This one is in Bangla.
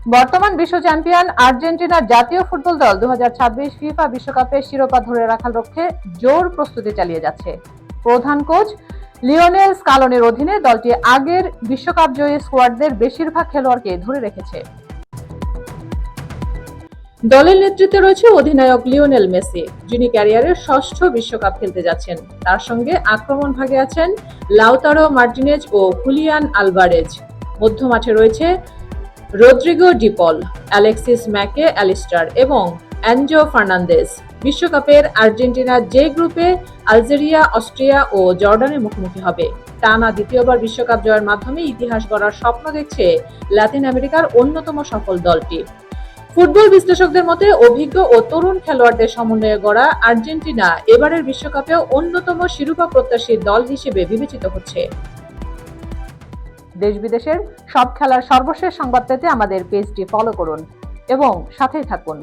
বর্তমান বিশ্ব চ্যাম্পিয়ন আর্জেন্টিনার জাতীয় ফুটবল দল 2026 ফিফা বিশ্বকাপের শিরোপা ধরে রাখার লক্ষ্যে জোর প্রস্তুতি চালিয়ে যাচ্ছে। প্রধান কোচ লিওনেল স্কালোনির অধীনে দলটি আগের বিশ্বকাপ জয়ী স্কোয়াডদের বেশিরভাগ খেলোয়াড়কে ধরে রেখেছে। দলের নেতৃত্বে রয়েছে অধিনায়ক লিওনেল মেসি, যিনি ক্যারিয়ারের ষষ্ঠ বিশ্বকাপ খেলতে যাচ্ছেন। তার সঙ্গে আক্রমণ ভাগে আছেন লাউতারো মার্টিনেজ ও হুলিয়ান আলভারেজ। মধ্যমাঠে রয়েছে রদ্রিগো ডি পল, অ্যালেক্সিস ম্যাকে অ্যালিস্টার এবং অ্যানজো ফার্নান্দেজ। বিশ্বকাপের আর্জেন্টিনা যে গ্রুপে আলজেরিয়া, অস্ট্রিয়া ও জর্ডানের মুখোমুখি হবে। টানা দ্বিতীয়বার বিশ্বকাপ জয়ের মাধ্যমে ইতিহাস গড়ার স্বপ্ন দেখছে লাতিন আমেরিকার অন্যতম সফল দলটি। ফুটবল বিশ্লেষকদের মতে অভিজ্ঞ ও তরুণ খেলোয়াড়দের সমন্বয়ে গড়া আর্জেন্টিনা এবারের বিশ্বকাপেও অন্যতম শিরোপা প্রত্যাশী দল হিসেবে বিবেচিত হচ্ছে। দেশ বিদেশের সব খেলার সর্বশেষ সংবাদ পেতে আমাদের পেজটি ফলো করুন এবং সাথেই থাকুন।